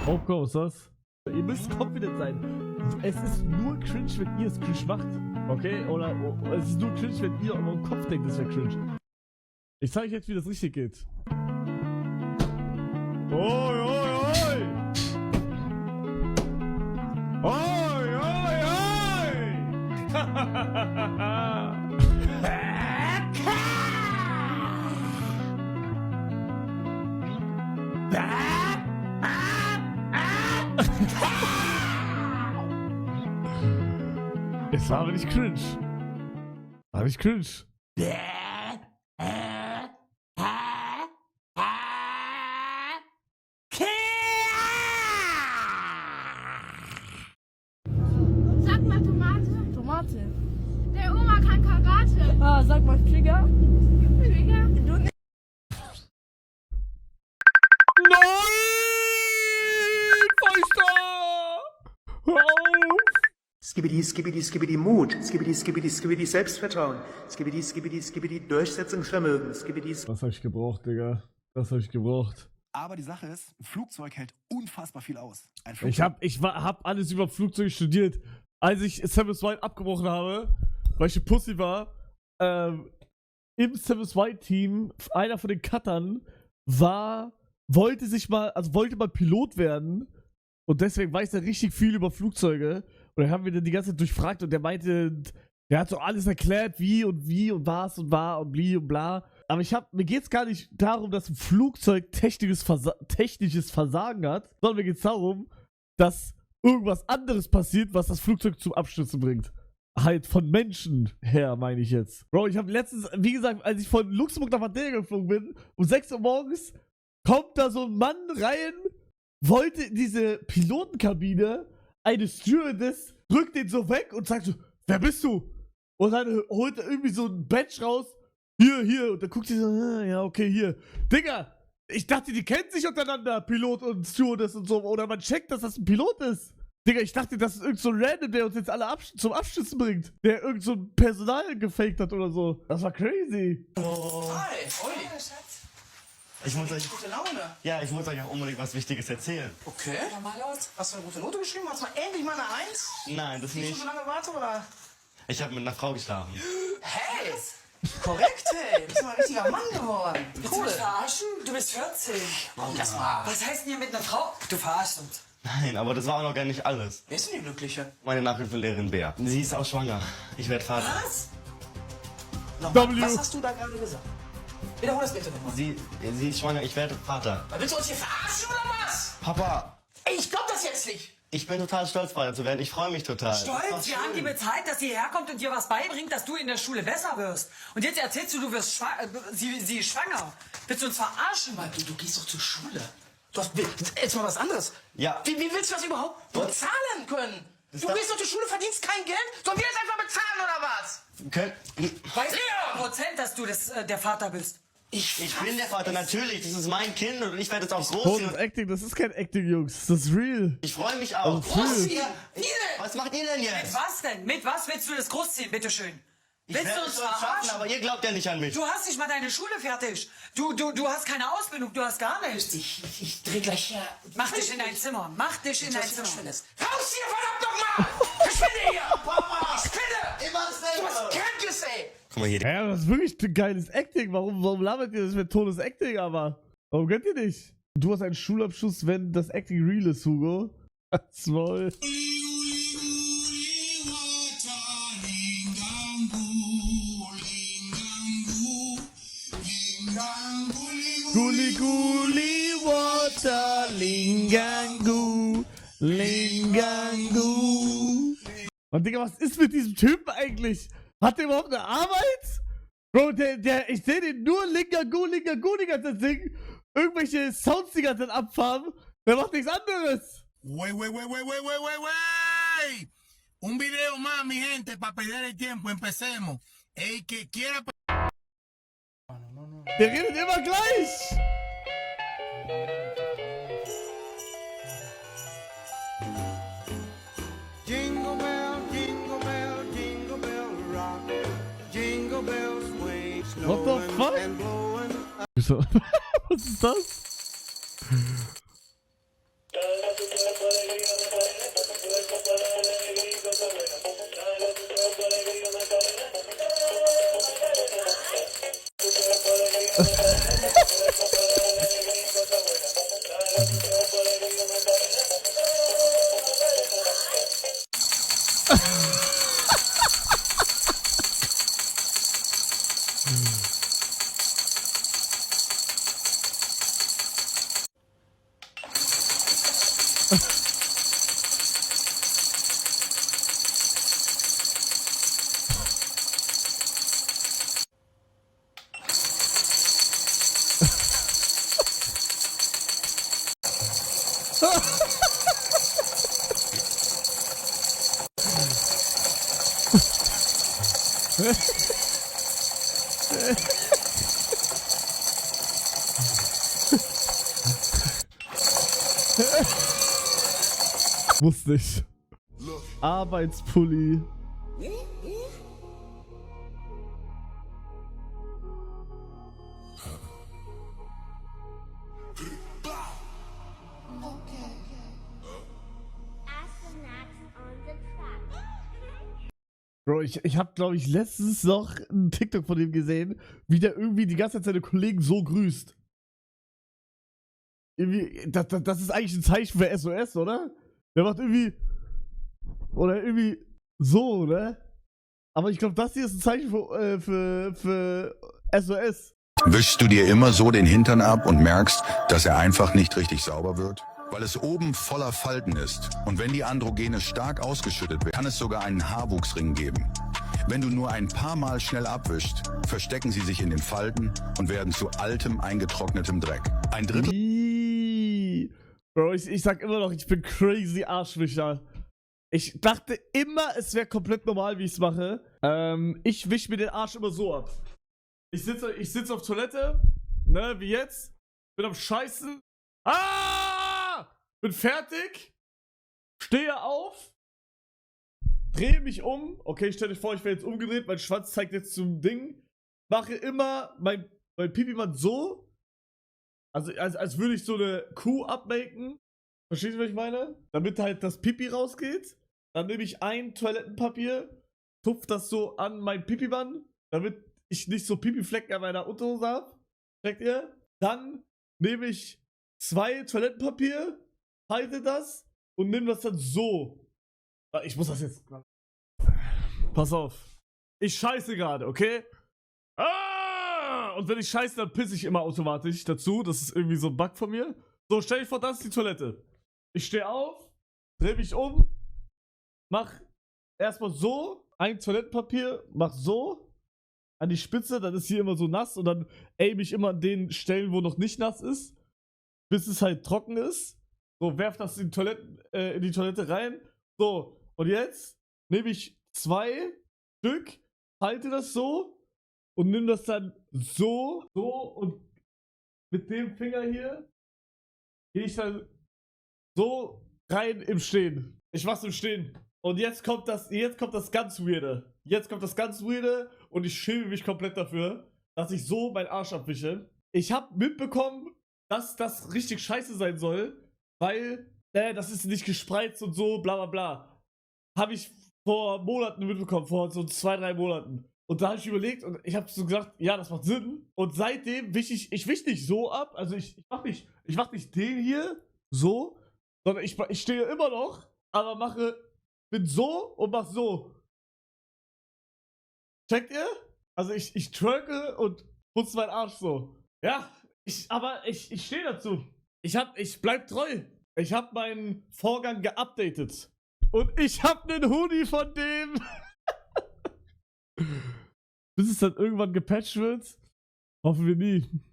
Oh, komm, was ist das? Ihr müsst confident sein. Es ist nur cringe, wenn ihr es cringe macht. Okay? Oder es ist nur cringe, wenn ihr eurem Kopf denkt, es wäre cringe. Ich zeige euch jetzt, wie das richtig geht. Oi, oi, oi! Oi, oi, Es war aber nicht cringe. War nicht cringe. Sag mal Tomate. Tomate. Der Oma kann Karate. Ah, sag mal Trigger. Trigger. Du nicht. Nein! Feuchter! Hör auf! Skibidi, skibidi, skibidi Mut. Skibidi, skibidi, skibidi Selbstvertrauen. Skibidi, skibidi, skibidi Durchsetzungsvermögen. Skibidi, Das hab ich gebraucht, Digga. Das hab ich gebraucht. Aber die Sache ist, ein Flugzeug hält unfassbar viel aus. Ein Ich hab alles über Flugzeuge studiert. Als ich Seven's White abgebrochen habe, weil ich ein Pussy war, im Seven's White Team, einer von den Cuttern wollte mal Pilot werden. Und deswegen weiß er richtig viel über Flugzeuge. Und dann haben wir den die ganze Zeit durchfragt und der meinte, der hat so alles erklärt, wie und was und war und bli und bla. Aber mir geht's gar nicht darum, dass ein Flugzeug technisches Versagen hat, sondern mir geht's darum, dass irgendwas anderes passiert, was das Flugzeug zum Abstürzen bringt. Halt von Menschen her, meine ich jetzt. Bro, ich habe letztens, wie gesagt, als ich von Luxemburg nach Madeira geflogen bin, um 6 Uhr morgens, kommt da so ein Mann rein, wollte in diese Pilotenkabine, eine Stewardess drückt den so weg und sagt so, wer bist du? Und dann holt er irgendwie so ein Badge raus, hier, und dann guckt sie so, ja, okay, hier. Digga, ich dachte, die kennen sich untereinander, Pilot und Stewardess und so, oder man checkt, dass das ein Pilot ist. Digga, ich dachte, das ist irgend so ein Random, der uns jetzt alle zum Abschützen bringt. Der irgend so ein Personal gefaked hat oder so. Das war crazy. Hi, Uli. Schatz. Ich muss euch, Gute Laune. ja, ich muss euch auch unbedingt was Wichtiges erzählen. Okay. Ja, mal los. Hast du eine gute Note geschrieben? Hast du mal endlich mal eine 1? Nein, das Ich nicht. schon so lange warte, oder? Ich habe mit einer Frau geschlafen. Hey! Korrekt, hey. Du bist mal ein richtiger Mann geworden. Willst du mich verarschen? Du bist 14. Das mal. Was heißt denn hier mit einer Frau? Du verarschst uns. Nein, aber das war auch noch gar nicht alles. Wer ist denn die Glückliche? Meine Nachhilfelehrerin Bea. Sie ist auch schwanger. Ich werde Vater. Was? Nochmal, W. was hast du da gerade gesagt? Wiederhol das bitte nochmal. Sie ist schwanger. Ich werde Vater. Willst du uns hier verarschen oder was? Papa, Ey, ich glaub das jetzt nicht. ich bin total stolz, Vater zu werden. Ich freue mich total. Stolz, wir haben dir bezahlt, dass sie herkommt und dir was beibringt, dass du in der Schule besser wirst. Und jetzt erzählst du wirst sie ist schwanger. Willst du uns verarschen? Mal, du gehst doch zur Schule. Du hast, jetzt mal was anderes. Ja. Wie willst du das überhaupt bezahlen können? Du gehst doch zur Schule, verdienst kein Geld. Sollen wir das einfach bezahlen oder was? Weißt du Prozent, dass du der Vater bist? Ich bin der Vater, natürlich. Das ist mein Kind und ich werde es auch Ton großziehen. ist Acting, das ist kein Acting, Jungs. Das ist real. Ich freue mich auch. Wie denn? Was macht ihr denn Mit jetzt? was denn? Mit was willst du das großziehen, bitteschön? Ich Willst werde du es uns schaffen, verarschen? aber ihr glaubt ja nicht an mich. Du hast nicht mal deine Schule fertig. Du hast keine Ausbildung, du hast gar nichts. Ich dreh gleich her. Mach dich in dein Zimmer. Mach dich in dein Zimmer. Raus hier, verdammt nochmal! Verschwinde hier! Papa! Ich spinne! Immer Du dasselbe. was Krankes, ey! Guck mal hier. Ja, das ist wirklich ein geiles Acting. Warum labert ihr das mit totes Acting, aber? Warum könnt ihr nicht? Du hast einen Schulabschluss, wenn das Acting real ist, Hugo. Small. Guli Guli Water Lingangu Lingangu. Und Digga, was ist mit diesem Typen eigentlich? Hat der überhaupt eine Arbeit? Bro, ich sehe den nur Lingangu Lingangu die ganze Zeit singen. Irgendwelche Sounds die ganze Zeit abfahren. Der macht nichts anderes. Wey. Un video más, mi gente, para perder el tiempo. Empecemos. El que quiera. Der redet immer gleich. Jingle bell, jingle bell, jingle bell rock. Jingle bells swing, What the snowing fuck? and blowing. Wieso? Was ist das? Wusste ich. Arbeitspulli. Bro, ich habe, glaube ich, letztens noch einen TikTok von dem gesehen, wie der irgendwie die ganze Zeit seine Kollegen so grüßt. Irgendwie, das ist eigentlich ein Zeichen für SOS, oder? Der macht irgendwie. Oder irgendwie so, ne? Aber ich glaube, das hier ist ein Zeichen für SOS. Wischst du dir immer so den Hintern ab und merkst, dass er einfach nicht richtig sauber wird? Weil es oben voller Falten ist. Und wenn die Androgene stark ausgeschüttet wird, kann es sogar einen Haarwuchsring geben. Wenn du nur ein paar Mal schnell abwischst, verstecken sie sich in den Falten und werden zu altem, eingetrocknetem Dreck. Ein Drittel... Bro, ich sag immer noch, ich bin crazy Arschwischer. Ich dachte immer, es wäre komplett normal, wie ich es mache. Ich wisch mir den Arsch immer so ab. Ich sitz auf Toilette, ne, wie jetzt. Bin am Scheißen. Bin fertig. Stehe auf. Drehe mich um. Okay, stell dich vor, ich wäre jetzt umgedreht. Mein Schwanz zeigt jetzt zum Ding. Mache immer mein Pipi-Mann so. Also, als würde ich so eine Kuh abmaken. Verstehst du, was ich meine? Damit halt das Pipi rausgeht. Dann nehme ich ein Toilettenpapier, tupf das so an mein Pipi-Mann, damit ich nicht so Pipi-Flecken an meiner Unterhose habe. Checkt ihr? Dann nehme ich 2 Toilettenpapier, halte das und nehme das dann so. Ich muss das jetzt... Pass auf. Ich scheiße gerade, okay? Und wenn ich scheiße, dann pisse ich immer automatisch dazu. Das ist irgendwie so ein Bug von mir. So, stell dich vor, das ist die Toilette. Ich stehe auf, drehe mich um, mach erstmal so, ein Toilettenpapier, mach so an die Spitze, dann ist hier immer so nass und dann aim ich immer an den Stellen, wo noch nicht nass ist, bis es halt trocken ist. So, werf das in die Toilette rein. So, und jetzt nehme ich 2 Stück, halte das so und nimm das dann so und mit dem Finger hier gehe ich dann so rein im Stehen. Ich mach's im Stehen. Und jetzt kommt das ganz Weirde. Jetzt kommt das ganz Weirde und ich schäme mich komplett dafür, dass ich so meinen Arsch abwische. Ich habe mitbekommen, dass das richtig scheiße sein soll, weil, das ist nicht gespreizt und so, bla bla bla. Habe ich vor Monaten mitbekommen, vor so 2-3 Monaten. Und da habe ich überlegt und ich habe so gesagt, ja, das macht Sinn. Und seitdem wisch ich nicht so ab, also ich mach nicht den hier so, sondern ich stehe immer noch, aber bin so und mach so. Checkt ihr? Also ich twerke und putze meinen Arsch so. Ja, aber ich stehe dazu. Ich bleib treu. Ich habe meinen Vorgang geupdatet. Und ich habe einen Hoodie von dem. Bis es dann irgendwann gepatcht wird, hoffen wir nie.